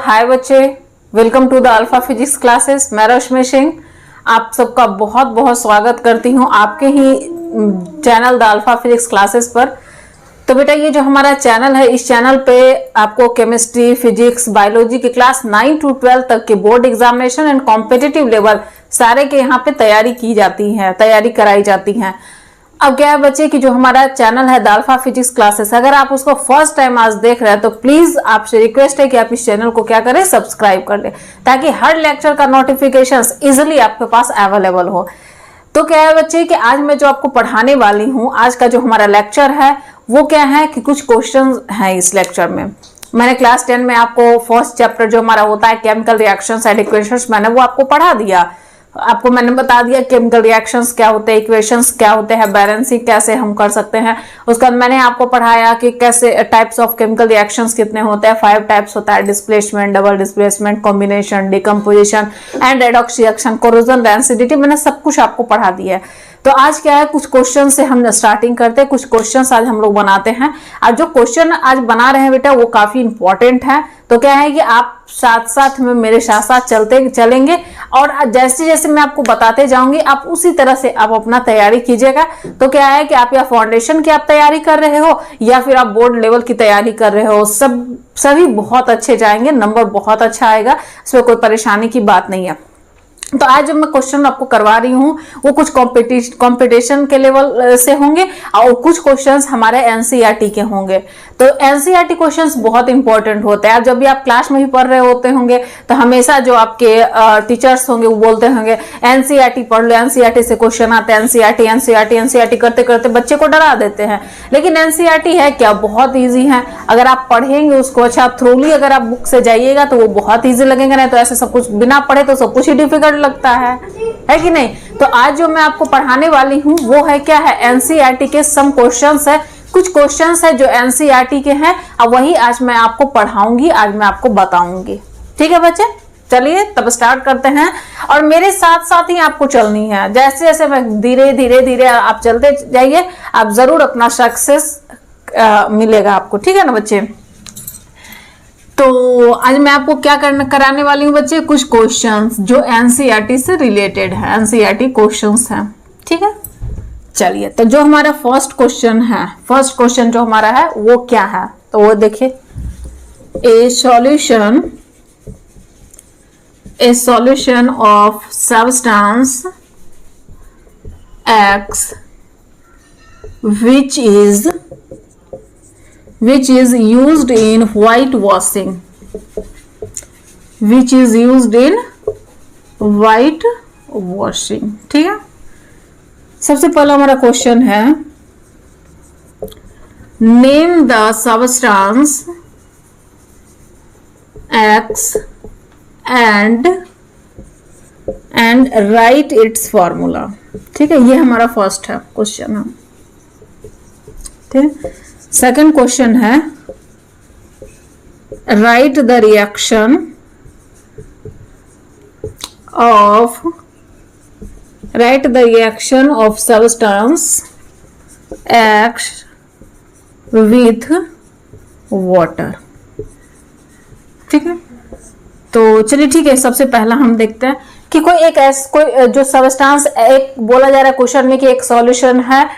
हाय बच्चे, welcome to the alpha physics classes. मैं रश्मि सिंह आप सबका बहुत बहुत स्वागत करती हूँ आपके ही channel the alpha physics classes पर। तो बेटा ये जो हमारा चैनल है, इस चैनल पे आपको केमिस्ट्री, फिजिक्स, बायोलॉजी की क्लास 9 to 12 तक के board examination and competitive level सारे के यहाँ पे तैयारी की जाती है, तैयारी कराई जाती है। अब क्या है बच्चे कि जो हमारा चैनल है द अल्फा फिजिक्स क्लासेस, अगर आप उसको फर्स्ट टाइम आज देख रहे हैं तो प्लीज आपसे रिक्वेस्ट है कि आप इस चैनल को क्या करें, सब्सक्राइब कर ले, ताकि हर लेक्चर का नोटिफिकेशंस इजीली आपके पास अवेलेबल हो। तो क्या है बच्चे कि आज मैं जो आपको पढ़ाने वाली हूँ, आज का जो हमारा लेक्चर है वो क्या है कि कुछ क्वेश्चन है इस लेक्चर में। मैंने क्लास 10 में आपको फर्स्ट चैप्टर जो हमारा होता है केमिकल रिएक्शंस एंड इक्वेशंस, मैंने वो आपको पढ़ा दिया। आपको मैंने बता दिया केमिकल रिएक्शंस क्या होते हैं, इक्वेशंस क्या होते हैं, बैलेंसिंग कैसे हम कर सकते हैं। उसके बाद मैंने आपको पढ़ाया कि कैसे टाइप्स ऑफ केमिकल रिएक्शंस कितने होते हैं, 5 टाइप्स होता है, displacement, double displacement, combination, decomposition and redox reaction, corrosion, density, मैंने सब कुछ आपको पढ़ा दिया है। तो आज क्या है, कुछ क्वेश्चन से हम स्टार्टिंग करते हैं, कुछ क्वेश्चन आज हम लोग बनाते हैं। और जो क्वेश्चन आज बना रहे हैं बेटा वो काफी इंपॉर्टेंट है। तो क्या है कि आप साथ साथ में मेरे साथ साथ चलेंगे और जैसे जैसे मैं आपको बताते जाऊंगी आप उसी तरह से आप अपना तैयारी कीजिएगा। तो क्या है कि आप या फाउंडेशन की आप तैयारी कर रहे हो या फिर आप बोर्ड लेवल की तैयारी कर रहे हो, सभी बहुत अच्छे जाएंगे, नंबर बहुत अच्छा आएगा, इसमें कोई परेशानी की बात नहीं है। तो आज जो मैं क्वेश्चन आपको करवा रही हूँ वो कुछ कंपटीशन के लेवल से होंगे और कुछ क्वेश्चंस हमारे एनसीईआरटी के होंगे। तो एनसीईआरटी क्वेश्चंस बहुत इंपॉर्टेंट होते हैं। जब भी आप क्लास में भी पढ़ रहे होते होंगे तो हमेशा जो आपके टीचर्स होंगे वो बोलते होंगे एनसीईआरटी पढ़ लो, एनसीईआरटी से क्वेश्चन आते हैं, एनसीईआरटी करते करते बच्चे को डरा देते हैं। लेकिन एनसीईआरटी है क्या, बहुत ईजी है। अगर आप पढ़ेंगे उसको अच्छा थ्रूली, अगर आप बुक से जाइएगा तो वो बहुत ईजी लगेगा, नहीं तो ऐसे सब कुछ बिना पढ़े तो सब कुछ ही डिफिकल्ट लगता है कि नहीं। तो आज जो मैं आपको पढ़ाने वाली हूँ वो है क्या है, एनसीईआरटी के सम क्वेश्चंस है, कुछ क्वेश्चंस है जो एनसीईआरटी के हैं और वही आज मैं आपको पढ़ाऊंगी, आज मैं आपको बताऊंगी। ठीक है बच्चे, चलिए तब स्टार्ट करते हैं। और मेरे साथ साथ ही आपको चलनी है, जैसे जैसे मैं धीरे धीरे धीरे आप चलते जाइए, आप जरूर अपना सक्सेस मिलेगा आपको। ठीक है ना बच्चे। तो आज मैं आपको क्या कराने वाली हूँ बच्चे, कुछ क्वेश्चंस जो एनसीईआरटी से रिलेटेड है, एनसीईआरटी क्वेश्चंस हैं। ठीक है, चलिए। तो जो हमारा फर्स्ट क्वेश्चन है, फर्स्ट क्वेश्चन जो हमारा है वो क्या है, तो वो देखिए, ए solution of substance x which is used in whitewashing, ठीक है। सबसे पहला हमारा क्वेश्चन है, name the substance x and right it's formula. ठीक है, ये हमारा फर्स्ट है क्वेश्चन है। ठीक है, सेकंड क्वेश्चन है, right the reaction of substance x with water. ठीक है, तो चलिए ठीक है, सबसे पहला हम देखते हैं कि कोई जो सब्सटेंस, एक बोला जा रहा है क्वेश्चन में कि एक सॉल्यूशन है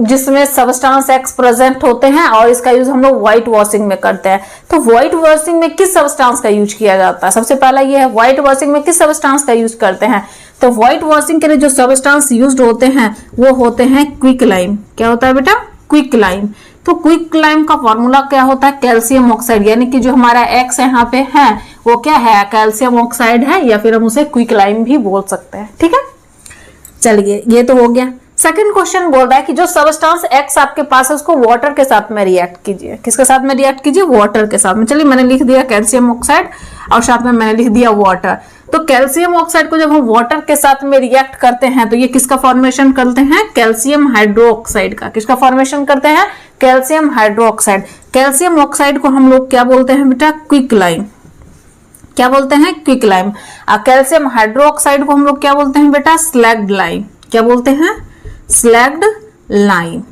जिसमें सब्सटेंस एक्स प्रेजेंट होते हैं और इसका यूज हम लोग व्हाइट वॉशिंग में करते हैं। तो व्हाइट वॉशिंग में किस सब्सटेंस का यूज किया जाता है, सबसे पहला ये है, व्हाइट वॉशिंग में किस सब्सटेंस का यूज करते हैं। तो व्हाइट वॉशिंग के लिए जो सब्सटेंस यूज्ड होते हैं वो होते हैं क्विक लाइम। क्या होता है बेटा, क्विक लाइम। तो क्विक लाइम का फॉर्मूला क्या होता है, कैल्शियम ऑक्साइड, यानी कि जो हमारा एक्स यहाँ पे है वो क्या है, कैल्शियम ऑक्साइड है, या फिर हम उसे क्विक लाइम भी बोल सकते हैं। ठीक है, चलिए ये तो हो गया। सेकंड क्वेश्चन बोल रहा है कि जो सब्सटेंस एक्स आपके पास है उसको वाटर के साथ में रिएक्ट कीजिए। किसके साथ में रिएक्ट कीजिए, वाटर के साथ में। चलिए मैंने लिख दिया कैल्शियम ऑक्साइड और साथ में मैंने लिख दिया वाटर। तो कैल्शियम ऑक्साइड को जब हम वाटर के साथ में रिएक्ट करते हैं तो ये किसका फॉर्मेशन करते हैं, कैल्शियम हाइड्रोक्साइड का। किसका फॉर्मेशन करते हैं, कैल्शियम हाइड्रोक्साइड। कैल्शियम ऑक्साइड को हम लोग क्या बोलते हैं बेटा, क्विक लाइम। क्या बोलते हैं, क्विक लाइम। कैल्शियम हाइड्रोक्साइड को हम लोग क्या बोलते हैं बेटा, स्लैग्ड लाइम। क्या बोलते हैं, स्लैग्ड लाइम।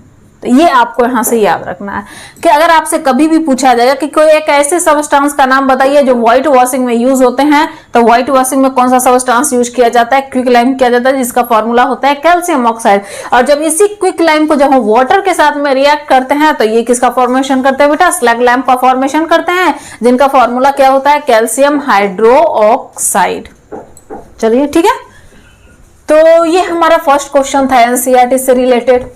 तो ये आपको यहाँ से याद रखना है कि अगर आपसे कभी भी पूछा जाएगा कि कोई एक ऐसे सबस्टांस का नाम बताइए जो व्हाइट वॉशिंग में यूज होते हैं, तो व्हाइट वॉशिंग में कौन सा सबस्टांस यूज किया जाता है, क्विक लाइम किया जाता है, जिसका फॉर्मूला होता है कैल्शियम ऑक्साइड। और जब इसी क्विक लाइम को जब हम वाटर के साथ में रिएक्ट करते हैं तो ये किसका फॉर्मेशन करते हैं बेटा, स्लग लैम्प का फॉर्मेशन करते हैं, जिनका फॉर्मूला क्या होता है, कैल्शियम हाइड्रो ऑक्साइड। चलिए ठीक है, तो ये हमारा फर्स्ट क्वेश्चन था एनसीईआरटी से रिलेटेड।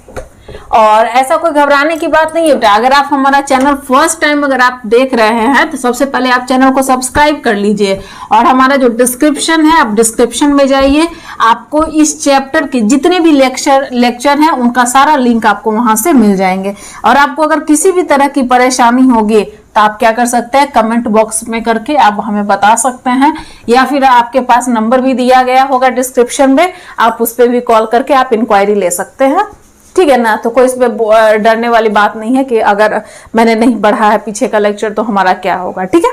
और ऐसा कोई घबराने की बात नहीं है बेटा, अगर आप हमारा चैनल फर्स्ट टाइम अगर आप देख रहे हैं तो सबसे पहले आप चैनल को सब्सक्राइब कर लीजिए, और हमारा जो डिस्क्रिप्शन है आप डिस्क्रिप्शन में जाइए, आपको इस चैप्टर के जितने भी लेक्चर हैं उनका सारा लिंक आपको वहां से मिल जाएंगे। और आपको अगर किसी भी तरह की परेशानी होगी तो आप क्या कर सकते हैं, कमेंट बॉक्स में करके आप हमें बता सकते हैं, या फिर आपके पास नंबर भी दिया गया होगा डिस्क्रिप्शन में, आप उस पर भी कॉल करके आप इंक्वायरी ले सकते हैं। ठीक है ना, तो कोई इसमें डरने वाली बात नहीं है कि अगर मैंने नहीं पढ़ा है पीछे का लेक्चर तो हमारा क्या होगा। ठीक है,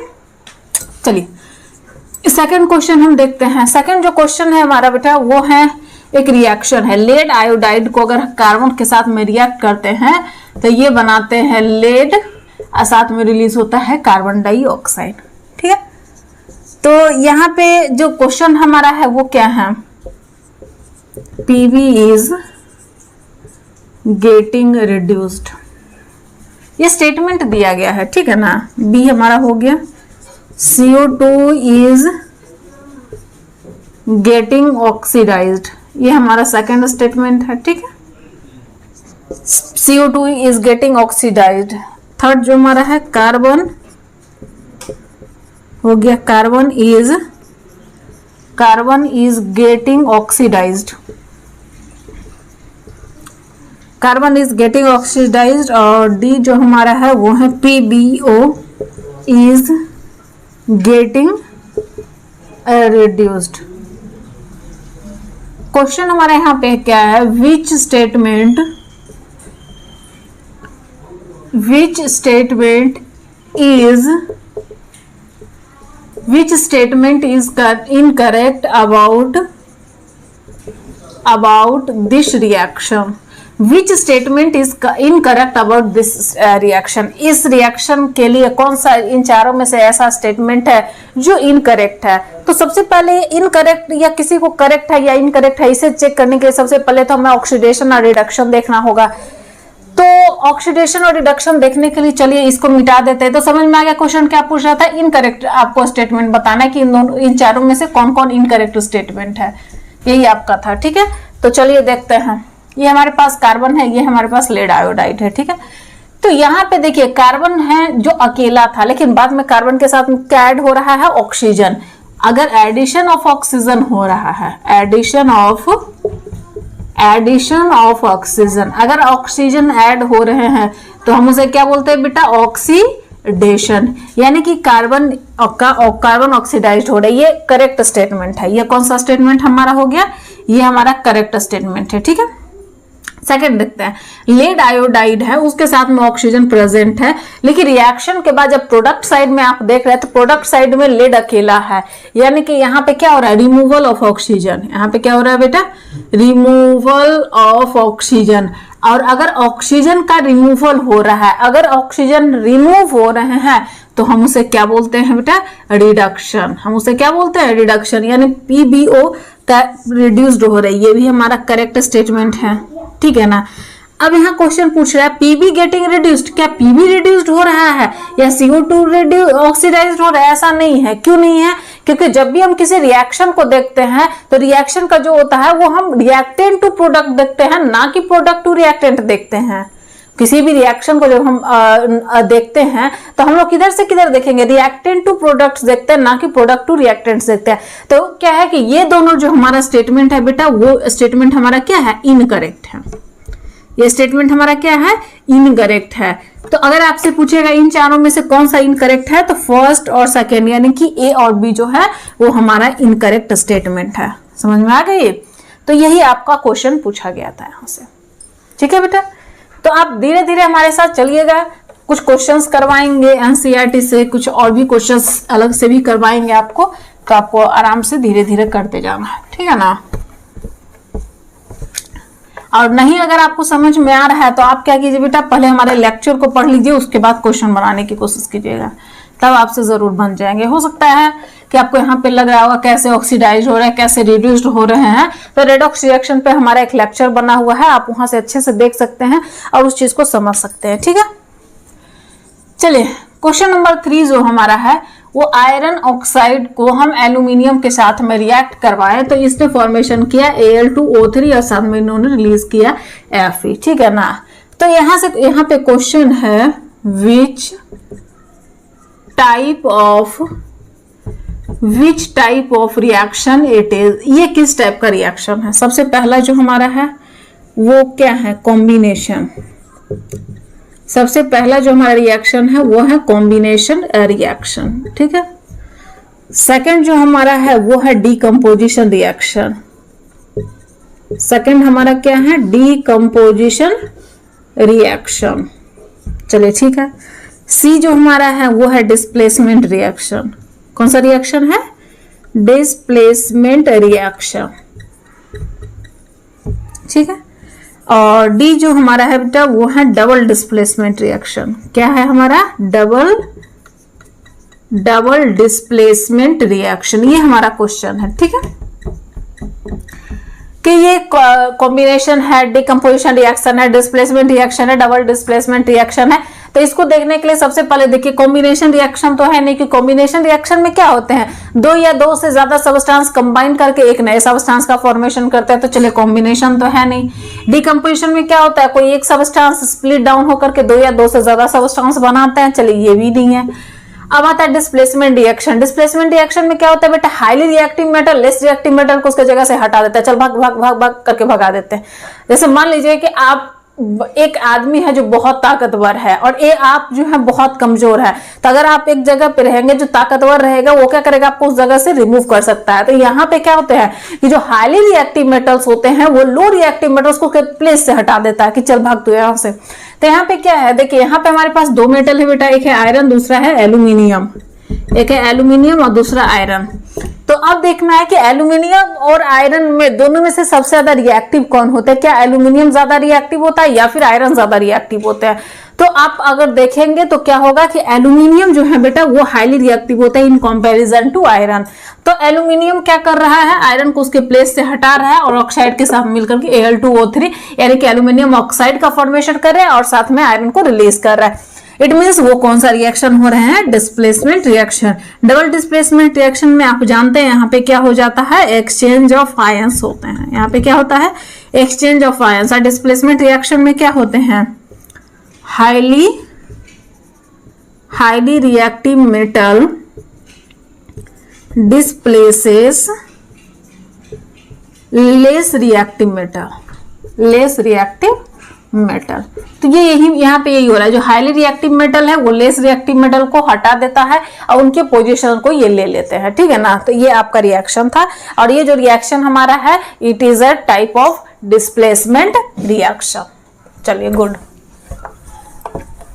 चलिए सेकंड क्वेश्चन हम देखते हैं। सेकंड जो क्वेश्चन है हमारा बेटा वो है एक रिएक्शन है, लेड आयोडाइड को अगर कार्बन के साथ में रिएक्ट करते हैं तो ये बनाते हैं लेड, और साथ में रिलीज होता है कार्बन डाइऑक्साइड। ठीक है, तो यहाँ पे जो क्वेश्चन हमारा है वो क्या है, पीबी इज गेटिंग रिड्यूस्ड, ये स्टेटमेंट दिया गया है। ठीक है ना, बी हमारा हो गया, CO2 इज गेटिंग ऑक्सीडाइज्ड, ये हमारा सेकंड स्टेटमेंट है। ठीक है, CO2 is getting oxidised. Third जो हमारा है कार्बन हो गया, carbon is getting oxidised, carbon is getting oxidised. और डी जो हमारा है वो है PbO is getting reduced. Question हमारे यहाँ पे क्या है, which statement is incorrect about this reaction, which statement is incorrect about this reaction। इस रिएक्शन के लिए कौन सा इन चारों में से ऐसा स्टेटमेंट है जो इनकरेक्ट है। तो सबसे पहले इनकरेक्ट या किसी को करेक्ट है या इनकरेक्ट है इसे चेक करने के लिए सबसे पहले तो हमें ऑक्सीडेशन और रिडक्शन देखना होगा। तो ऑक्सीडेशन और रिडक्शन देखने के लिए चलिए इसको मिटा देते हैं। तो समझ में आ गया क्वेश्चन क्या पूछ रहा था, इनकरेक्ट आपको स्टेटमेंट बताना है कि इन चारों में से कौन कौन इनकरेक्ट स्टेटमेंट है, यही आपका था। ठीक है, तो चलिए देखते हैं। ये हमारे पास कार्बन है, ये हमारे पास लेड आयोडाइड है। ठीक है, तो यहाँ पे देखिए कार्बन है जो अकेला था, लेकिन बाद में कार्बन के साथ क्या ऐड हो रहा है, ऑक्सीजन। अगर एडिशन ऑफ ऑक्सीजन हो रहा है, एडिशन ऑफ ऑक्सीजन, अगर ऑक्सीजन ऐड हो रहे हैं तो हम उसे क्या बोलते हैं बेटा, ऑक्सीडेशन, यानी कि कार्बन ऑक्सीडाइज्ड हो रहा है। ये करेक्ट स्टेटमेंट है। ये कौन सा स्टेटमेंट हमारा हो गया, ये हमारा करेक्ट स्टेटमेंट है। ठीक है, सेकंड देखते हैं, लेड आयोडाइड है उसके साथ में ऑक्सीजन प्रेजेंट है, लेकिन रिएक्शन के बाद जब प्रोडक्ट साइड में आप देख रहे हैं तो प्रोडक्ट साइड में लेड अकेला है, यानी कि यहाँ पे क्या हो रहा है, रिमूवल ऑफ ऑक्सीजन। यहाँ पे क्या हो रहा है बेटा, रिमूवल ऑफ ऑक्सीजन। और अगर ऑक्सीजन का रिमूवल हो रहा है, अगर ऑक्सीजन रिमूव हो रहे हैं तो हम उसे क्या बोलते हैं बेटा, रिडक्शन। हम उसे क्या बोलते हैं, रिडक्शन, यानी PbO का रिड्यूस्ड हो रही है। ये भी हमारा करेक्ट स्टेटमेंट है। ठीक है ना, अब यहाँ क्वेश्चन पूछ रहा है PB गेटिंग रिड्यूस्ड, क्या PB रिड्यूस्ड हो रहा है या CO2 ऑक्सीडाइज्ड हो रहा है? ऐसा नहीं है। क्यों नहीं है, क्योंकि जब भी हम किसी रिएक्शन को देखते हैं तो रिएक्शन का जो होता है वो हम रिएक्टेंट टू प्रोडक्ट देखते हैं, ना कि प्रोडक्ट टू रिएक्टेंट देखते हैं। किसी भी रिएक्शन को जब हम देखते हैं तो हम लोग किधर से किधर देखेंगे, रिएक्टेंट टू प्रोडक्ट्स देखते हैं, ना कि प्रोडक्ट टू रिएक्टेंट्स देखते हैं। तो क्या है कि ये दोनों जो हमारा स्टेटमेंट है बेटा, वो स्टेटमेंट हमारा क्या है, इनकरेक्ट है। ये स्टेटमेंट हमारा क्या है, इनकरेक्ट है। तो अगर आपसे पूछेगा इन चारों में से कौन सा इनकरेक्ट है, तो फर्स्ट और सेकेंड यानी कि A और B जो है वो हमारा इनकरेक्ट स्टेटमेंट है। समझ में आ गई? तो यही आपका क्वेश्चन पूछा गया था यहाँ से। ठीक है बेटा, तो आप धीरे धीरे हमारे साथ चलिएगा, कुछ क्वेश्चंस करवाएंगे एनसीईआरटी से, कुछ और भी क्वेश्चंस अलग से भी करवाएंगे आपको, तो आपको आराम से धीरे धीरे करते जाना है। ठीक है ना। और नहीं अगर आपको समझ में आ रहा है तो आप क्या कीजिए बेटा, पहले हमारे लेक्चर को पढ़ लीजिए, उसके बाद क्वेश्चन बनाने की कोशिश कीजिएगा, तब आपसे जरूर बन जाएंगे। हो सकता है कि आपको यहाँ पे लग रहा होगा कैसे ऑक्सीडाइज हो रहे हैं, कैसे रिड्यूस्ड हो रहे हैं, तो रेडॉक्स रिएक्शन पे हमारा एक लेक्चर बना हुआ है, आप वहां से अच्छे से देख सकते हैं और उस चीज को समझ सकते हैं। ठीक है, चलिए क्वेश्चन नंबर 3 जो हमारा है वो आयरन ऑक्साइड को हम एल्यूमिनियम के साथ में रिएक्ट करवाएं तो इसने फॉर्मेशन किया Al2O3 और साथ में इन्होंने रिलीज किया Fe। ठीक है ना, तो यहाँ पे क्वेश्चन है which type of reaction it is, ये किस टाइप का रिएक्शन है। सबसे पहला जो हमारा है वो क्या है, कॉम्बिनेशन। सबसे पहला जो हमारा रिएक्शन है वो है कॉम्बिनेशन रिएक्शन। ठीक है, सेकंड जो हमारा है वो है डीकंपोजिशन रिएक्शन। सेकंड हमारा क्या है, डीकंपोजिशन रिएक्शन। चलिए ठीक है, सी जो हमारा है वो है डिस्प्लेसमेंट रिएक्शन। कौन सा रिएक्शन है, डिस्प्लेसमेंट रिएक्शन। ठीक है, और डी जो हमारा है बेटा वो है डबल डिस्प्लेसमेंट रिएक्शन। क्या है हमारा, डबल डिस्प्लेसमेंट रिएक्शन, ये हमारा क्वेश्चन है। ठीक है, कि ये कॉम्बिनेशन है, डिकम्पोजिशन रिएक्शन है, डिस्प्लेसमेंट रिएक्शन है, डबल डिस्प्लेसमेंट रिएक्शन है। तो इसको देखने के लिए सबसे पहले देखिए कॉम्बिनेशन रिएक्शन तो है नहीं, कि कॉम्बिनेशन रिएक्शन में क्या होते हैं, दो या दो से ज्यादा सबस्टेंस कंबाइन करके एक नए सबस्टेंस का फॉर्मेशन करते हैं, तो चलिए कॉम्बिनेशन तो है नहीं। डिकम्पोजिशन में क्या होता है, कोई एक सबस्टेंस स्प्लिट डाउन होकर के दो या दो से ज्यादा सबस्टेंस बनाते हैं, चलिए ये भी नहीं है। अब आता है डिस्प्लेसमेंट रिएक्शन। डिस्प्लेसमेंट रिएक्शन में क्या होता है बेटा, highly reactive metal less reactive metal को उसके जगह से हटा देता है, चल भाग भाग भाग भाग करके भगा देते हैं। जैसे मान लीजिए कि आप एक आदमी है जो बहुत ताकतवर है और आप जो है बहुत कमजोर है, तो अगर आप एक जगह पे रहेंगे, जो ताकतवर रहेगा वो क्या करेगा, आपको उस जगह से रिमूव कर सकता है। तो यहाँ पे क्या होते हैं कि जो हाईली रिएक्टिव मेटल्स होते हैं वो लो रिएक्टिव मेटल्स को प्लेस से हटा देता है कि चल भाग तू यहाँ से। तो यहाँ पे क्या है, देखिए यहाँ पे हमारे पास दो मेटल है बेटा, एक है आयरन, दूसरा है एल्यूमिनियम। एक है एल्यूमिनियम और दूसरा आयरन। तो अब देखना है कि एल्यूमिनियम और आयरन में दोनों में से सबसे ज्यादा रिएक्टिव कौन होता है, क्या एल्यूमिनियम ज्यादा रिएक्टिव होता है या फिर आयरन ज्यादा रिएक्टिव होता है। तो आप अगर देखेंगे तो क्या होगा कि एल्यूमिनियम जो है बेटा वो हाईली रिएक्टिव होता है इन कंपैरिजन टू आयरन। तो एल्यूमिनियम क्या कर रहा है, आयरन को उसके प्लेस से हटा रहा है और ऑक्साइड के साथ मिलकर के Al2O3 यानी कि एल्यूमिनियम ऑक्साइड का फॉर्मेशन कर रहा है और साथ में आयरन को रिलीज कर रहा है। इट मीन्स वो कौन सा रिएक्शन हो रहे हैं, displacement reaction. Double displacement reaction में आप जानते हैं यहाँ पे क्या हो जाता है, एक्सचेंज ऑफ आयंस होते हैं। यहाँ पे क्या होता है, एक्सचेंज ऑफ आयंस। और डिस्प्लेसमेंट रिएक्शन में क्या होते हैं, highly reactive metal displaces less reactive metal. तो ये यहाँ पे यही हो रहा है, जो हाईली रिएक्टिव मेटल है वो लेस रिएक्टिव मेटल को हटा देता है और उनके पोजीशन को ये ले लेते हैं। ठीक है ना, तो ये आपका रिएक्शन था। और ये जो रिएक्शन हमारा है it is a type of displacement reaction. चलिए गुड।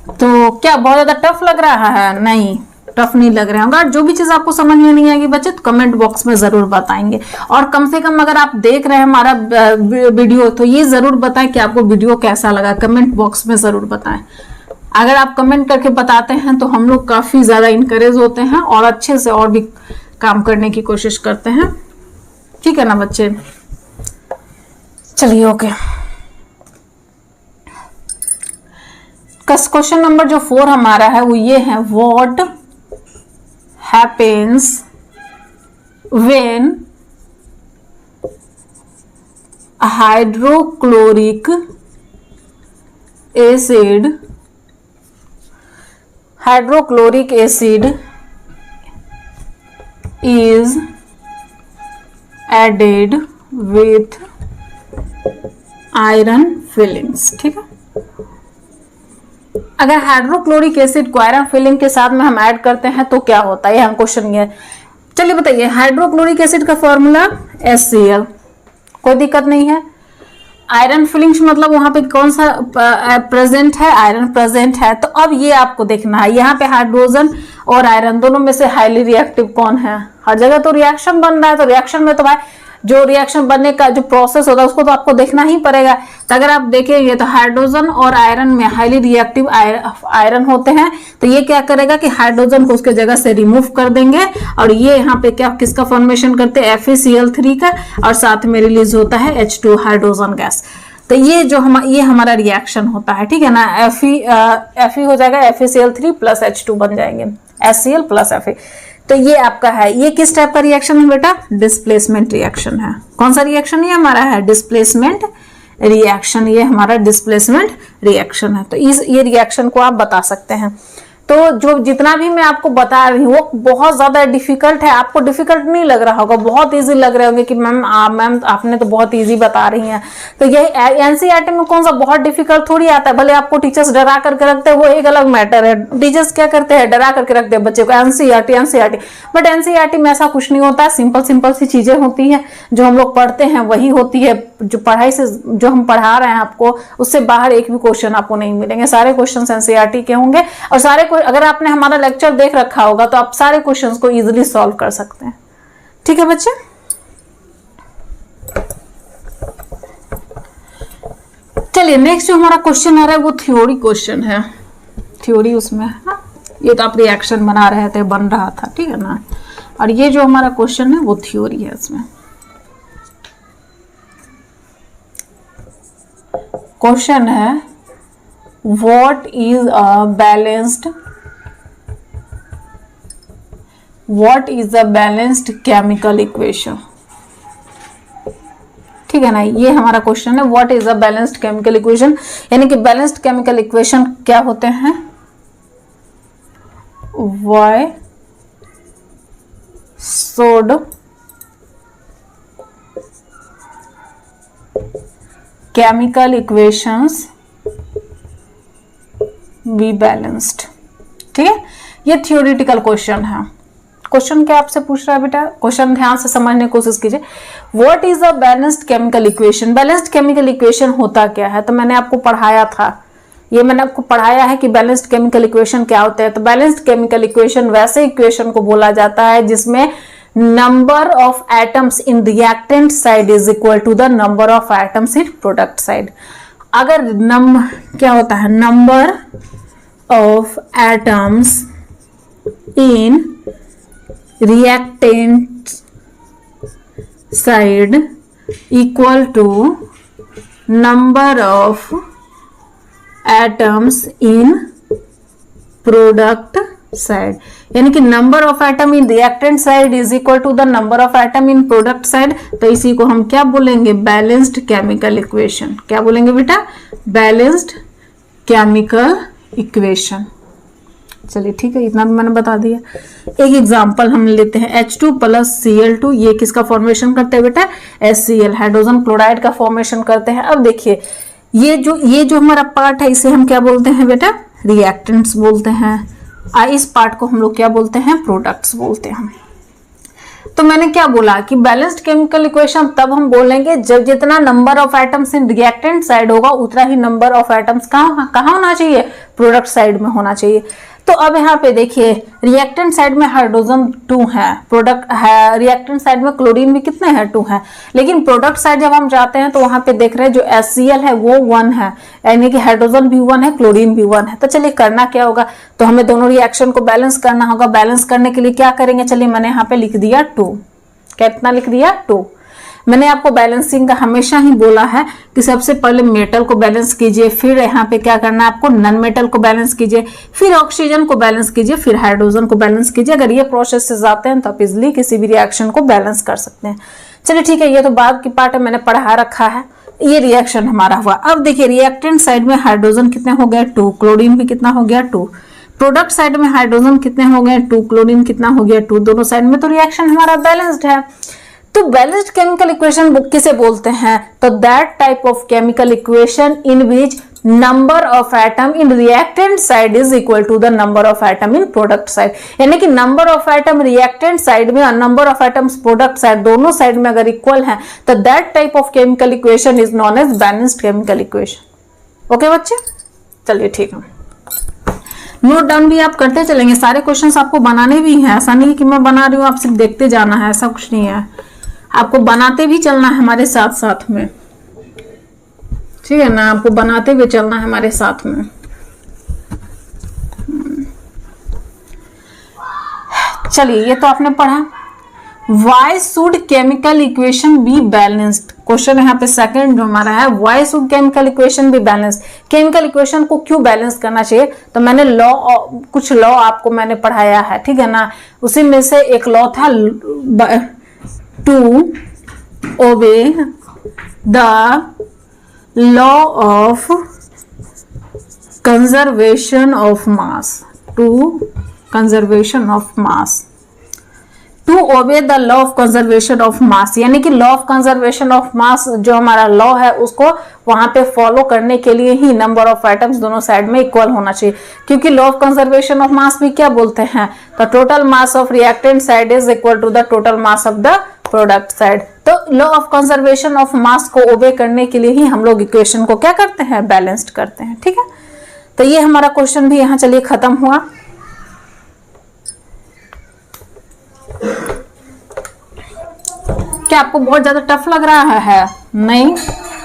तो क्या बहुत ज्यादा टफ लग रहा है, नहीं टफ नहीं लग रहा होगा। जो भी चीज आपको समझ में नहीं आएगी बच्चे तो कमेंट बॉक्स में जरूर बताएंगे। और कम से कम अगर आप देख रहे हैं हमारा वीडियो तो ये जरूर बताएं कि आपको वीडियो कैसा लगा, कमेंट बॉक्स में जरूर बताएं। अगर आप कमेंट करके बताते हैं तो हम लोग काफी ज्यादा इंकरेज होते हैं और अच्छे से और भी काम करने की कोशिश करते हैं। ठीक है ना बच्चे, चलिए ओके। क्वेश्चन नंबर जो 4 हमारा है वो ये है, what happens when hydrochloric acid is added with iron fillings। ठीक है, अगर हाइड्रोक्लोरिक एसिड को आयरन फिलिंग के साथ में हम ऐड करते हैं तो क्या होता है, हम क्वेश्चन ये। चलिए बताइए, हाइड्रोक्लोरिक एसिड का फॉर्मूला HCl, कोई दिक्कत नहीं है। आयरन फिलिंग्स मतलब वहां पे कौन सा प्रेजेंट है, आयरन प्रेजेंट है। तो अब ये आपको देखना है, यहाँ पे हाइड्रोजन और आयरन दोनों में से हाईली रिएक्टिव कौन है। हर जगह तो रिएक्शन बन रहा है, तो रिएक्शन में तो भाई जो रिएक्शन बनने का जो प्रोसेस होता है उसको तो आपको देखना ही पड़ेगा। तो अगर आप देखेंगे तो हाइड्रोजन और आयरन में हाईली रिएक्टिव आयरन होते हैं, तो ये क्या करेगा कि हाइड्रोजन को उसके जगह से रिमूव कर देंगे और ये यहाँ पे क्या किसका फॉर्मेशन करते हैं, FeCl3 का, और साथ में रिलीज होता है H2 हाइड्रोजन गैस। तो ये जो ये हमारा रिएक्शन होता है, ठीक है ना, Fe हो जाएगा FeCl3 प्लस H2 बन जाएंगे HCl प्लस Fe। तो ये आपका है, ये किस टाइप का रिएक्शन है बेटा, डिस्प्लेसमेंट रिएक्शन है। कौन सा रिएक्शन ये हमारा है, डिस्प्लेसमेंट रिएक्शन, ये हमारा डिस्प्लेसमेंट रिएक्शन है। तो ये रिएक्शन को आप बता सकते हैं। तो जो जितना भी मैं आपको बता रही हूँ वो बहुत ज्यादा डिफिकल्ट है, आपको डिफिकल्ट नहीं लग रहा होगा, बहुत इजी लग रहे होंगे कि मैम आपने तो बहुत इजी बता रही हैं। तो ये एनसीईआरटी में कौन सा बहुत डिफिकल्ट थोड़ी आता है, भले आपको टीचर्स डरा करके रखते हैं वो एक अलग मैटर है, टीचर्स क्या करते हैं डरा करके रखते हैं बच्चे को एनसीईआरटी, बट एनसीईआरटी में ऐसा कुछ नहीं होता है, सिंपल सी चीजें होती हैं जो हम लोग पढ़ते हैं वही होती है, जो पढ़ाई से जो हम पढ़ा रहे हैं आपको उससे बाहर एक भी क्वेश्चन आपको नहीं मिलेंगे, सारे क्वेश्चन एनसीईआरटी के होंगे। और सारे अगर आपने हमारा लेक्चर देख रखा होगा तो आप सारे क्वेश्चंस को इजीली सॉल्व कर सकते हैं। ठीक है बच्चे, चलिए नेक्स्ट जो हमारा क्वेश्चन आ रहा है वो थ्योरी क्वेश्चन है। थ्योरी उसमें हाँ, ये तो आप रिएक्शन बना रहे थे, बन रहा था, ठीक है ना, और ये जो हमारा क्वेश्चन है वो थ्योरी है। इसमें क्वेश्चन है what is a balanced chemical equation। ठीक है ना, ये हमारा क्वेश्चन है what is a balanced chemical equation, यानी कि बैलेंस्ड केमिकल इक्वेशन क्या होते हैं, why should chemical equations be balanced. ठीक है, ये थियोरिटिकल क्वेश्चन है। क्वेश्चन क्या आपसे पूछ रहा है बेटा, क्वेश्चन ध्यान से समझने की कोशिश कीजिए। What is a balanced chemical equation, balanced chemical equation होता क्या है, तो मैंने आपको पढ़ाया था, ये मैंने आपको पढ़ाया है कि बैलेंस्ड केमिकल इक्वेशन क्या होता है। तो बैलेंस्ड केमिकल इक्वेशन वैसे इक्वेशन को बोला जाता है जिसमें number of atoms in reactant side is equal to the number of atoms in product side. अगर क्या होता है, number of atoms in reactant side equal to number of atoms in product side, यानी कि number of atom in reactant side is equal to the number of atom in product side. तो इसी को हम क्या बोलेंगे, बैलेंस्ड केमिकल इक्वेशन। क्या बोलेंगे बेटा, बैलेंस्ड केमिकल इक्वेशन। चलिए ठीक है, इतना भी मैंने बता दिया। एक एग्जांपल हम लेते हैं, H2 प्लस Cl2, ये किसका फॉर्मेशन करते हैं बेटा, HCl हाइड्रोजन क्लोराइड का फॉर्मेशन करते हैं। अब देखिए ये जो हमारा पार्ट है इसे हम क्या बोलते हैं बेटा, रिएक्टेंट्स बोलते हैं, और इस पार्ट को हम लोग क्या बोलते हैं, प्रोडक्ट्स बोलते हैं। तो मैंने क्या बोला कि बैलेंस्ड केमिकल इक्वेशन तब हम बोलेंगे जब जितना number of atoms in reactant side होगा उतना ही नंबर ऑफ एटम्स कहाँ होना चाहिए, प्रोडक्ट साइड में होना चाहिए। तो अब यहाँ पे देखिए रिएक्टेंट साइड में हाइड्रोजन 2 है, प्रोडक्ट है रिएक्टेंट साइड में क्लोरीन भी कितने हैं, 2 है, लेकिन प्रोडक्ट साइड जब हम जाते हैं तो वहां पे देख रहे हैं जो HCl है वो 1 है, यानी कि हाइड्रोजन भी 1 है, क्लोरीन भी 1 है। तो चलिए करना क्या होगा, तो हमें दोनों रिएक्शन को बैलेंस करना होगा। बैलेंस करने के लिए क्या करेंगे, चलिए मैंने यहाँ पे लिख दिया 2, कितना लिख दिया 2। मैंने आपको बैलेंसिंग का हमेशा ही बोला है कि सबसे पहले मेटल को बैलेंस कीजिए, फिर यहाँ पे क्या करना है आपको, नॉन मेटल को बैलेंस कीजिए, फिर ऑक्सीजन को बैलेंस कीजिए, फिर हाइड्रोजन को बैलेंस कीजिए। अगर ये प्रोसेस आते हैं तो आप इजिली किसी भी रिएक्शन को बैलेंस कर सकते हैं। चलिए ठीक है, ये तो बाद की पार्ट है, मैंने पढ़ा रखा है। ये रिएक्शन हमारा हुआ। अब देखिए रिएक्टेंट साइड में हाइड्रोजन कितने हो गए, 2, क्लोरीन भी कितना हो गया 2, प्रोडक्ट साइड में हाइड्रोजन कितने हो गए 2, क्लोरीन कितना हो गया 2, दोनों साइड में तो रिएक्शन हमारा बैलेंस्ड है। तो बैलेंस्ड केमिकल इक्वेशन किसे बोलते हैं, तो that type of chemical equation in which number of atom in reactant side is equal to the number of atom in product side, यानी कि number of atom reactant side में और number of atoms product side दोनों side में अगर equal है तो that type of chemical equation is known as balanced chemical equation. Okay बच्चे, चलिए ठीक है, नोट डाउन भी आप करते चलेंगे, सारे क्वेश्चंस आपको बनाने भी हैं, ऐसा नहीं कि मैं बना रही हूँ आप सिर्फ देखते जाना है, ऐसा कुछ नहीं है। आपको बनाते भी चलना है हमारे साथ साथ में, ठीक है ना, आपको बनाते हुए चलना है हमारे साथ में। चलिए ये तो आपने पढ़ा। Why should chemical equation be balanced? Question यहाँ पे सेकंड जो हमारा है, Why should chemical equation be balanced? Chemical equation को क्यों बैलेंस करना चाहिए? तो मैंने कुछ लॉ आपको मैंने पढ़ाया है, ठीक है ना। उसी में से एक लॉ था to obey the law of conservation of mass, to conservation of mass, to obey the law of conservation of mass, यानी कि law of conservation of mass जो हमारा लॉ है उसको वहां पे फॉलो करने के लिए ही नंबर ऑफ आइटम्स दोनों साइड में इक्वल होना चाहिए। क्योंकि law of conservation of mass भी क्या बोलते हैं, the total mass of reactant side is equal to the total mass of the product side. तो law of conservation of mass को ओबे करने के लिए ही हम लोग इक्वेशन को क्या करते हैं, बैलेंस्ड करते हैं, ठीक है। तो ये हमारा क्वेश्चन भी यहाँ चलिए खत्म हुआ। क्या आपको बहुत ज्यादा टफ लग रहा है? नहीं,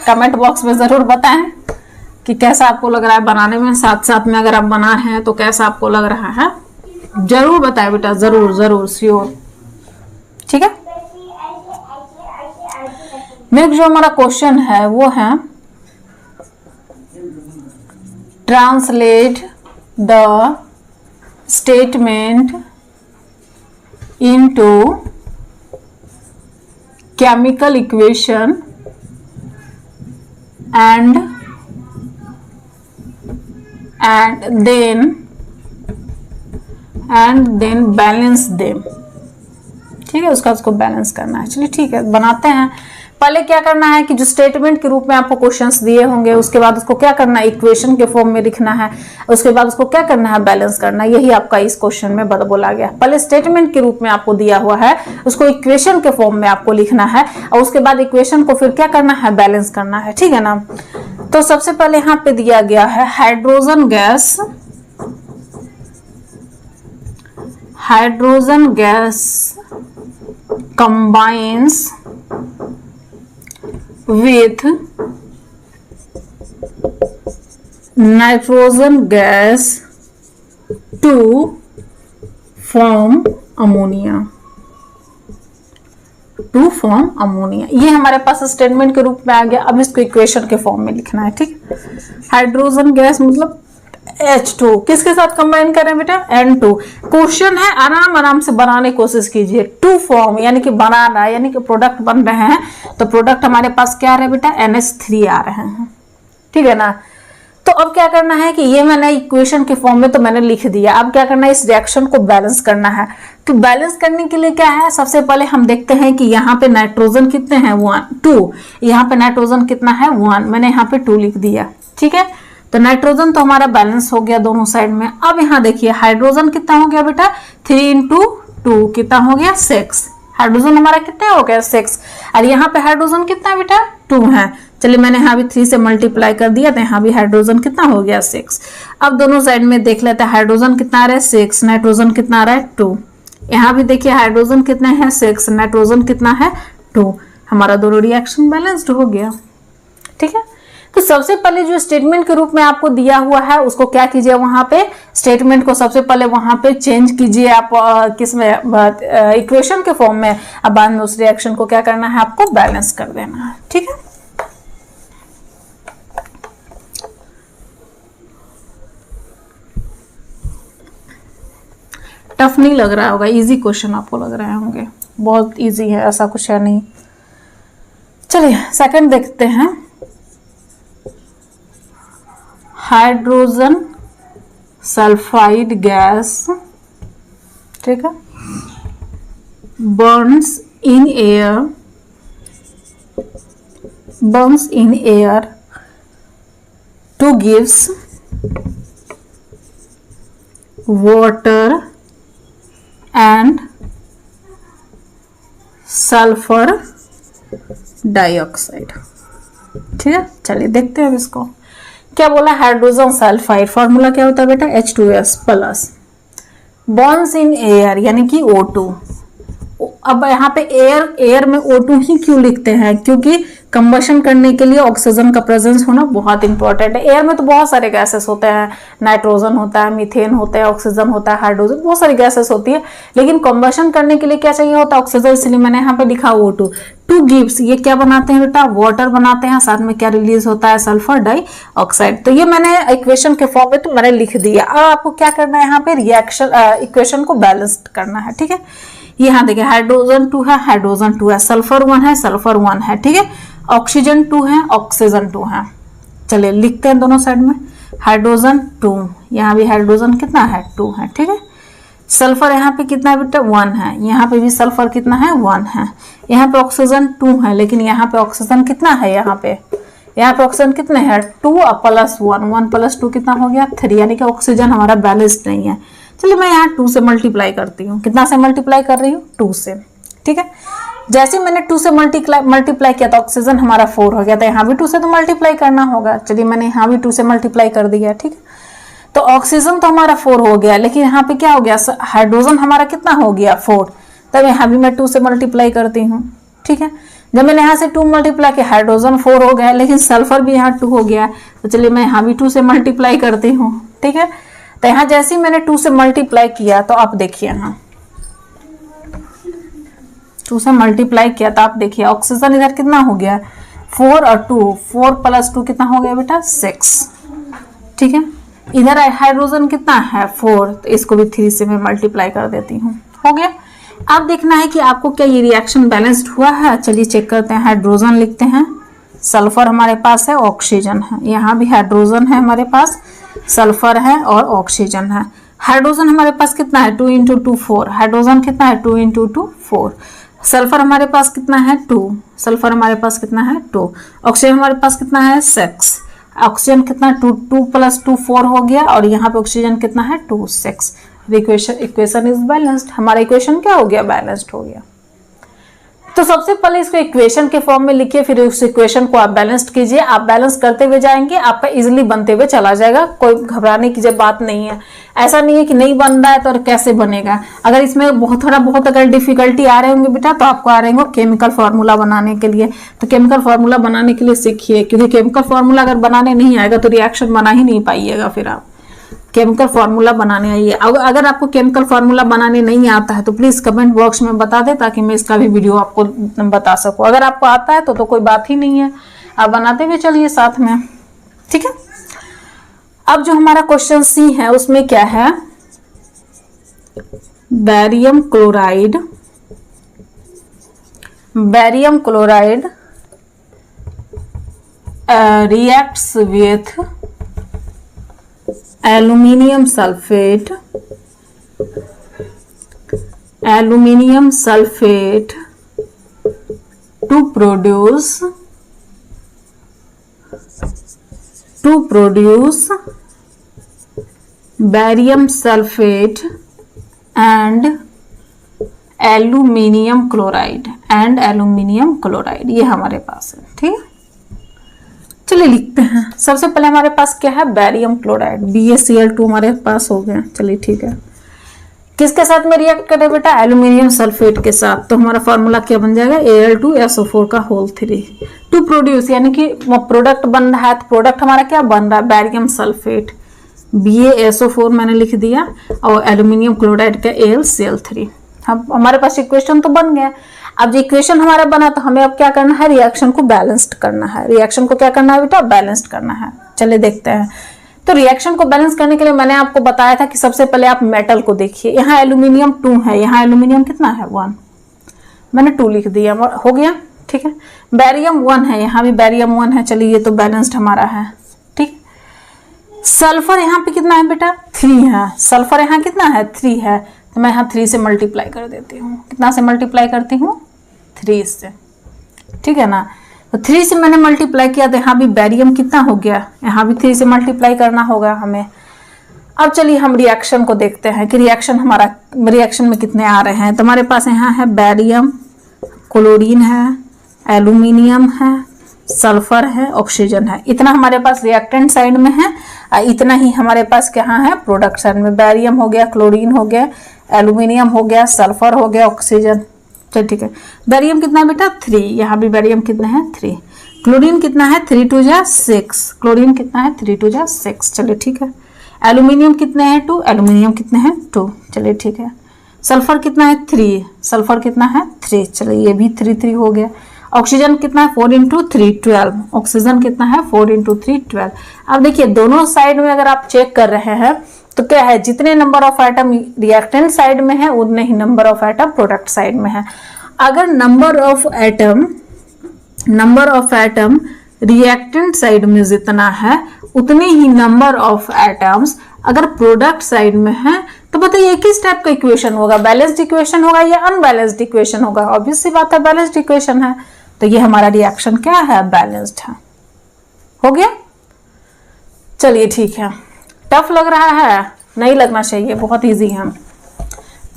कमेंट बॉक्स में जरूर बताएं कि कैसा आपको लग रहा है बनाने में। साथ साथ में अगर आप बना है तो कैसा आपको लग रहा है, जरूर बताएं बेटा, जरूर जरूर श्योर, ठीक है। नेक्स्ट जो हमारा क्वेश्चन है वो है translate the statement into chemical equation and then balance them, ठीक है। उसको बैलेंस करना है। चलिए ठीक है, बनाते हैं। पहले क्या करना है कि जो स्टेटमेंट के रूप में आपको क्वेश्चंस दिए होंगे उसके बाद उसको क्या करना है, इक्वेशन के फॉर्म में लिखना है, उसके बाद उसको क्या करना है, बैलेंस करना है। यही आपका इस क्वेश्चन में बोला गया। पहले स्टेटमेंट के रूप में आपको दिया हुआ है, उसको इक्वेशन के फॉर्म में आपको लिखना है और उसके बाद इक्वेशन को फिर क्या करना है, बैलेंस करना है, ठीक है ना। तो सबसे पहले यहाँ पे दिया गया है hydrogen gas combines with nitrogen gas to form ammonia, ये हमारे पास स्टेटमेंट के रूप में आ गया। अब इसको इक्वेशन के फॉर्म में लिखना है, ठीक। हाइड्रोजन गैस मतलब H2 किसके साथ कंबाइन करें बेटा, N2। क्वेश्चन है, आराम से बनाने की कोशिश कीजिए। टू फॉर्म यानी कि बनाना, यानी कि प्रोडक्ट बन रहे हैं, तो प्रोडक्ट हमारे पास क्या आ रहा है बेटा, NH3 आ रहे हैं, ठीक है ना। तो अब क्या करना है कि ये मैंने इक्वेशन के फॉर्म में तो मैंने लिख दिया। अब क्या करना है, इस रिएक्शन को बैलेंस करना है। तो बैलेंस करने के लिए क्या है, सबसे पहले हम देखते हैं कि यहाँ पे नाइट्रोजन कितने हैं, 1 2, यहाँ पे नाइट्रोजन कितना है, 1, मैंने यहाँ पे 2 लिख दिया, ठीक है। तो नाइट्रोजन तो हमारा बैलेंस हो गया दोनों साइड में। अब यहाँ देखिए हाइड्रोजन कितना हो गया बेटा, 3 × 2 कितना हो गया, 6। हाइड्रोजन हमारा कितना हो गया, 6। और यहाँ पे हाइड्रोजन कितना है बेटा, 2 है। चलिए मैंने यहाँ भी 3 से मल्टीप्लाई कर दिया, तो यहाँ भी हाइड्रोजन कितना हो गया, 6। अब दोनों साइड में देख लेते हैं, हाइड्रोजन कितना आ रहा है, 6, नाइट्रोजन कितना आ रहा है, 2। यहाँ भी देखिए हाइड्रोजन कितना है, 6, नाइट्रोजन कितना है, 2। हमारा दोनों रिएक्शन बैलेंस्ड हो गया, ठीक है। तो सबसे पहले जो स्टेटमेंट के रूप में आपको दिया हुआ है उसको क्या कीजिए, वहां पे स्टेटमेंट को सबसे पहले वहां पे चेंज कीजिए आप किसमें, इक्वेशन के फॉर्म में। अब बाद में उस रिएक्शन को क्या करना है, आपको बैलेंस कर देना है, ठीक है। टफ नहीं लग रहा होगा, इजी क्वेश्चन आपको लग रहे होंगे, बहुत इजी है, ऐसा कुछ है नहीं। चलिए सेकंड देखते हैं। हाइड्रोजन सल्फाइड गैस, ठीक है, burns in air to gives water and sulfur dioxide, ठीक है। चलिए देखते हैं इसको क्या बोला। हाइड्रोजन सल्फाइड फॉर्मूला क्या होता है बेटा, H2S plus, bonds in air यानी कि O2, अब यहाँ पे एयर में O2 ही क्यों लिखते हैं, क्योंकि कंबशन करने के लिए ऑक्सीजन का प्रेजेंस होना बहुत इंपॉर्टेंट है। एयर में तो बहुत सारे गैसेस होते हैं, नाइट्रोजन होता है, मीथेन होता है, ऑक्सीजन होता है, हाइड्रोजन, बहुत सारी गैसेस होती है, लेकिन कंबशन करने के लिए क्या चाहिए होता है, ऑक्सीजन, इसलिए मैंने यहाँ पे लिखा O2। टू गिव्स, ये क्या बनाते हैं बेटा, वाटर बनाते हैं, साथ में क्या रिलीज होता है, सल्फर डाइऑक्साइड। तो ये मैंने इक्वेशन के फॉर्म में तो मैंने लिख दिया। अब आपको क्या करना है, यहाँ पे रिएक्शन इक्वेशन को बैलेंस करना है, ठीक है। यहाँ देखिए हाइड्रोजन 2 है, हाइड्रोजन 2 है, सल्फर 1 है, सल्फर 1 है, ठीक है, ऑक्सीजन 2 है, ऑक्सीजन 2 है। चलिए लिखते हैं दोनों साइड में, हाइड्रोजन 2, यहाँ भी हाइड्रोजन कितना है, 2 है, ठीक है। सल्फर यहाँ पे कितना है बेटा, 1 है, यहाँ पे भी सल्फर कितना है, 1 है। यहाँ पे ऑक्सीजन 2 है, लेकिन यहाँ पे ऑक्सीजन कितना है, यहाँ पे ऑक्सीजन कितने हैं, 2 प्लस 1, 1 प्लस 2 कितना हो गया, 3, यानी कि ऑक्सीजन हमारा बैलेंस्ड नहीं है। चलिए मैं यहाँ 2 से मल्टीप्लाई करती हूँ, कितना से मल्टीप्लाई कर रही हूँ, 2 से, ठीक है। जैसे मैंने 2 से मल्टीप्लाई किया तो ऑक्सीजन हमारा 4 हो गया, तो यहाँ भी 2 से तो मल्टीप्लाई करना होगा। चलिए मैंने यहाँ भी 2 से मल्टीप्लाई कर दिया, ठीक है। तो ऑक्सीजन तो हमारा 4 हो गया, लेकिन यहाँ पे क्या हो गया, हाइड्रोजन हमारा कितना हो गया, 4, तब यहाँ भी मैं 2 से मल्टीप्लाई करती हूँ, ठीक है। जब मैंने यहाँ से 2 मल्टीप्लाई किया, हाइड्रोजन 4 हो गया, लेकिन सल्फर भी यहाँ 2 हो गया, तो चलिए मैं यहाँ भी 2 से मल्टीप्लाई करती हूँ, ठीक है। तो यहाँ जैसे ही मैंने 2 से मल्टीप्लाई किया तो आप देखिए, यहाँ 2 से मल्टीप्लाई किया तो आप देखिए ऑक्सीजन इधर कितना हो गया, 4 और 2, 4 प्लस 2 कितना हो गया बेटा, 6, ठीक है। इधर हाइड्रोजन कितना है, 4, तो इसको भी 3 से मैं मल्टीप्लाई कर देती हूँ, हो गया। अब देखना है कि आपको क्या ये रिएक्शन बैलेंस्ड हुआ है। चलिए चेक करते हैं, हाइड्रोजन लिखते हैं, सल्फर हमारे पास है, ऑक्सीजन है, यहाँ भी हाइड्रोजन है हमारे पास, सल्फर है और ऑक्सीजन है। हाइड्रोजन हमारे पास कितना है, 2 × 2 4, हाइड्रोजन कितना है, 2 × 2 4, सल्फर हमारे पास कितना है, 2, सल्फर हमारे पास कितना है, 2, ऑक्सीजन हमारे पास कितना है, 6, ऑक्सीजन कितना, 2 प्लस 2 4 हो गया, और यहाँ पे ऑक्सीजन कितना है, 2 6। इक्वेशन इज बैलेंस्ड, हमारा इक्वेशन क्या हो गया, बैलेंस्ड हो गया। तो सबसे पहले इसको इक्वेशन के फॉर्म में लिखिए, फिर उस इक्वेशन को आप बैलेंस्ड कीजिए। आप बैलेंस करते हुए जाएंगे, आपका इजीली बनते हुए चला जाएगा, कोई घबराने की जब बात नहीं है। ऐसा नहीं है कि नहीं बन रहा है तो कैसे बनेगा। अगर इसमें थोड़ा बहुत अगर डिफिकल्टी आ रहे होंगे बेटा, तो आपको आ रहे होंगे केमिकल फार्मूला बनाने के लिए। तो केमिकल फार्मूला बनाने के लिए सीखिए, क्योंकि केमिकल फार्मूला अगर बनाने नहीं आएगा तो रिएक्शन बना ही नहीं पाइएगा। फिर आप केमिकल फार्मूला बनाने आइए। अगर आपको केमिकल फार्मूला बनाने नहीं आता है तो प्लीज कमेंट बॉक्स में बता दे, ताकि मैं इसका भी वीडियो आपको बता सकूं। अगर आपको आता है तो कोई बात ही नहीं है, आप बनाते हुए चलिए साथ में, ठीक है। अब जो हमारा क्वेश्चन सी है उसमें क्या है, barium chloride reacts with aluminium sulfate to produce barium sulfate and aluminium chloride ये हमारे पास है, ठीक है। चलिए लिखते हैं। सबसे पहले हमारे पास क्या है, बैरियम क्लोराइड, BaCl2 हमारे पास हो गया। चलिए ठीक है, किसके साथ में रिएक्ट करे बेटा, एल्यूमिनियम सल्फेट के साथ। तो हमारा फॉर्मूला क्या बन जाएगा, Al2SO4 का होल 3 टू प्रोड्यूस, यानी कि प्रोडक्ट बन रहा है। तो प्रोडक्ट हमारा क्या बन रहा है, बैरियम सल्फेट, BaSO4 मैंने लिख दिया, और एल्यूमिनियम क्लोराइड का AlCl3। हमारे पास इक्वेशन तो बन गया। अब जो इक्वेशन हमारा बना तो हमें अब क्या करना है, रिएक्शन को बैलेंस्ड करना है। रिएक्शन को क्या करना है बेटा, बैलेंस्ड करना है। चलिए देखते हैं। तो रिएक्शन को बैलेंस करने के लिए मैंने आपको बताया था कि सबसे पहले आप मेटल को देखिए। यहाँ एल्यूमिनियम 2 है, यहाँ एल्यूमिनियम कितना है 1, मैंने 2 लिख दिया, हो गया, ठीक है। बैरियम 1 है, यहाँ भी बैरियम 1 है। चलिए ये तो बैलेंस्ड हमारा है, ठीक। सल्फर यहाँ पे कितना है बेटा, 3 है। सल्फर यहाँ कितना है, 3 है। तो मैं यहाँ 3 से मल्टीप्लाई कर देती हूँ। कितना से मल्टीप्लाई करती हूँ, 3 से, ठीक है ना। तो 3 से मैंने मल्टीप्लाई किया, तो यहाँ भी बैरियम कितना हो गया, यहाँ भी 3 से मल्टीप्लाई करना होगा हमें। अब चलिए हम रिएक्शन को देखते हैं कि रिएक्शन में कितने आ रहे हैं। तो हमारे पास यहाँ है बैरियम, क्लोरीन है, एल्यूमिनियम है, सल्फर है, ऑक्सीजन है। इतना हमारे पास रिएक्टेंट साइड में है, इतना ही हमारे पास क्या है, प्रोडक्ट साइड में। बैरियम हो गया, क्लोरीन हो गया, एल्यूमिनियम हो गया, सल्फर हो गया, ऑक्सीजन, चल ठीक है। बेरियम कितना है बेटा 3, यहाँ भी बेरियम कितना है 3। क्लोरीन कितना है 3 2 जा 6, क्लोरीन कितना है 3 2 जा 6, चलिए ठीक है। एल्यूमिनियम कितने हैं 2, एल्यूमिनियम कितने हैं 2, चलिए ठीक है। सल्फर कितना है 3, सल्फर कितना है 3, चलिए ये भी 3 3 हो गया। ऑक्सीजन कितना है 4 × 3 12, ऑक्सीजन कितना है 4 × 3 12। अब देखिए दोनों साइड में अगर आप चेक कर रहे हैं तो क्या है, जितने number of atom reactant side में है उतने ही number of atom product side में है। अगर number of atom reactant side में जितना है उतने ही नंबर ऑफ एटम्स अगर प्रोडक्ट साइड में है, तो बताइए किस टाइप का इक्वेशन होगा, बैलेंस्ड इक्वेशन होगा या अनबैलेंस्ड इक्वेशन होगा? ऑब्वियस सी बात है बैलेंस्ड इक्वेशन है, तो ये हमारा रिएक्शन क्या है, बैलेंस्ड है। हो गया, चलिए ठीक है। टफ लग रहा है? नहीं लगना चाहिए, बहुत इजी है।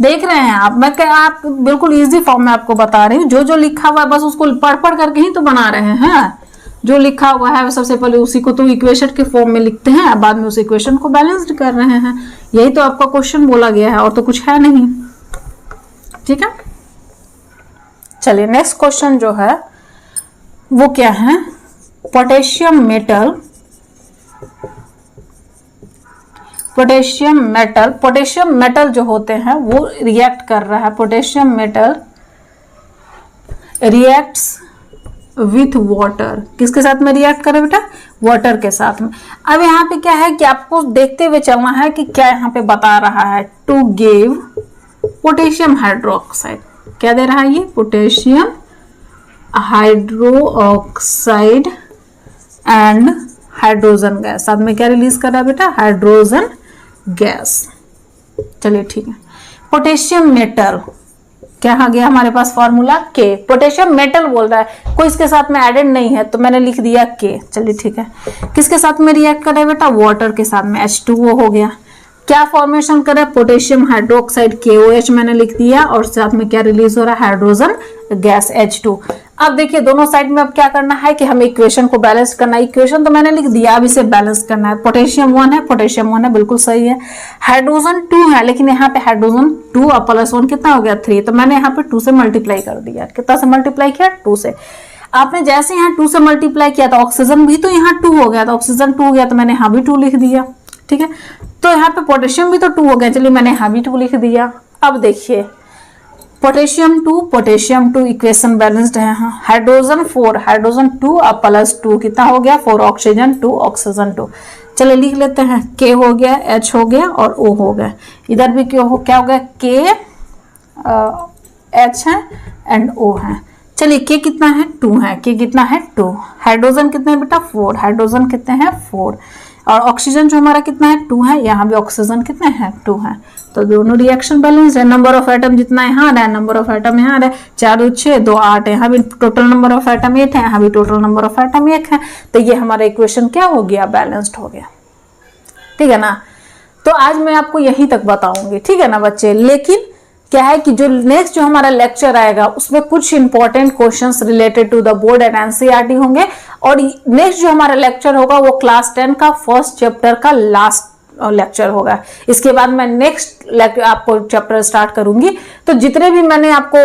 देख रहे हैं आप, मैं क्या आप बिल्कुल इजी फॉर्म में आपको बता रही हूँ। जो जो लिखा हुआ है बस उसको पढ़ पढ़ करके ही तो बना रहे हैं। जो लिखा हुआ है सबसे पहले उसी को तो इक्वेशन के फॉर्म में लिखते हैं, बाद में उस इक्वेशन को बैलेंस्ड कर रहे हैं। यही तो आपका क्वेश्चन बोला गया है और तो कुछ है नहीं। ठीक है, चलिए नेक्स्ट क्वेश्चन जो है वो क्या है, पोटेशियम मेटल जो होते हैं वो रिएक्ट कर रहा है। Potassium metal reacts with water, किसके साथ में रिएक्ट करे बेटा, वाटर के साथ में। अब यहाँ पे क्या है कि आपको देखते हुए चलना है कि क्या यहाँ पे बता रहा है, टू गिव पोटेशियम हाइड्रोक्साइड, क्या दे रहा है ये, potassium hydroxide and hydrogen gas, साथ में क्या रिलीज कर रहा है बेटा, हाइड्रोजन गैस। चलिए ठीक है। पोटेशियम मेटल क्या आ गया हमारे पास फॉर्मूला के, पोटेशियम मेटल बोल रहा है, कोई इसके साथ में एडेड नहीं है तो मैंने लिख दिया के। चलिए ठीक है। किसके साथ में रिएक्ट कर रहा है बेटा, वाटर के साथ में, H2O हो गया। क्या फॉर्मेशन कर रहा है, पोटेशियम हाइड्रोक्साइड KOH मैंने लिख दिया, और साथ में क्या रिलीज हो रहा है, हाइड्रोजन गैस H2। अब देखिए दोनों साइड में अब क्या करना है कि हमें इक्वेशन को बैलेंस करना है। इक्वेशन तो मैंने लिख दिया, अब इसे बैलेंस करना है। पोटेशियम 1 है, बिल्कुल सही है। हाइड्रोजन 2 है, लेकिन यहाँ पे हाइड्रोजन 2 और +1 कितना हो गया 3, तो मैंने यहाँ पे 2 से मल्टीप्लाई कर दिया। कितना से मल्टीप्लाई किया, 2 से। आपने जैसे यहाँ 2 से मल्टीप्लाई किया तो ऑक्सीजन भी तो यहाँ 2 हो गया, तो ऑक्सीजन 2 हो गया तो मैंने यहाँ भी 2 लिख दिया। ठीक है, तो यहाँ पे पोटेशियम भी तो 2 हो गया, चलिए मैंने यहाँ भी 2 लिख दिया। अब देखिए पोटेशियम 2 इक्वेशन बैलेंस्ड है। हाँ, हाइड्रोजन 2 और +2 कितना हो गया 4, ऑक्सीजन 2। चलिए लिख लेते हैं, K हो गया, H हो गया और O हो गया। इधर भी क्या हो गया, K H है एंड O है। चलिए K कितना है 2 है, K कितना है 2। हाइड्रोजन कितने हैं बेटा 4, हाइड्रोजन कितने हैं 4, और ऑक्सीजन जो हमारा कितना है 2 है, यहाँ भी ऑक्सीजन कितने हैं 2 है। तो दोनों रिएक्शन बैलेंस है। नंबर ऑफ एटम जितना यहाँ आ रहा है, नंबर ऑफ एटम यहाँ आ रहा है, 4 2 6 2 8, यहाँ भी टोटल नंबर ऑफ एटम 8 है, यहाँ भी टोटल नंबर ऑफ एटम 1 है। तो ये हमारा इक्वेशन क्या हो गया, बैलेंस्ड हो गया। ठीक है ना, तो आज मैं आपको यहीं तक बताऊंगी। ठीक है ना बच्चे, लेकिन क्या है कि जो नेक्स्ट जो हमारा लेक्चर आएगा उसमें कुछ important questions related to the board and NCERT होंगे, और नेक्स्ट जो हमारा लेक्चर होगा वो क्लास 10 का फर्स्ट चैप्टर का लास्ट लेक्चर होगा। इसके बाद मैं नेक्स्ट आपको चैप्टर स्टार्ट करूंगी। तो जितने भी मैंने आपको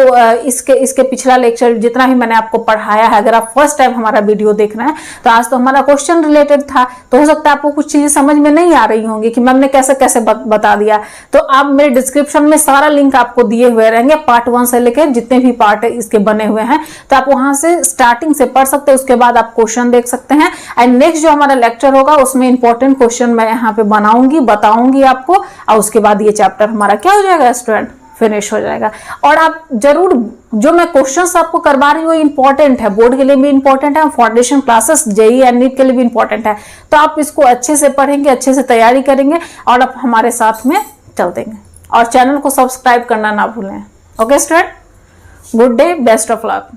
इसके पिछला लेक्चर जितना भी मैंने आपको पढ़ाया है, अगर आप फर्स्ट टाइम हमारा वीडियो देख रहे हैं तो आज तो हमारा क्वेश्चन रिलेटेड था, तो हो सकता है आपको कुछ चीजें समझ में नहीं आ रही होंगी कि मैम ने कैसे कैसे बता दिया। तो आप मेरे डिस्क्रिप्शन में सारा लिंक आपको दिए हुए रहेंगे, पार्ट 1 से लेकर जितने भी पार्ट इसके बने हुए हैं, तो आप वहां से स्टार्टिंग से पढ़ सकते हैं। उसके बाद आप क्वेश्चन देख सकते हैं। एंड नेक्स्ट जो हमारा लेक्चर होगा उसमें इंपॉर्टेंट क्वेश्चन मैं यहाँ पे बताऊंगी आपको, और उसके बाद ये चैप्टर हमारा क्या हो जाएगा स्टूडेंट, फिनिश हो जाएगा। और आप जरूर जो मैं क्वेश्चंस आपको करवा रही हूँ इंपॉर्टेंट है, बोर्ड के लिए भी इंपॉर्टेंट है, foundation classes JEE and NEET के लिए भी इंपॉर्टेंट है। तो आप इसको अच्छे से पढ़ेंगे, अच्छे से तैयारी करेंगे और आप हमारे साथ में चल देंगे। और चैनल को सब्सक्राइब करना ना भूलें। Okay student, good day, best of luck.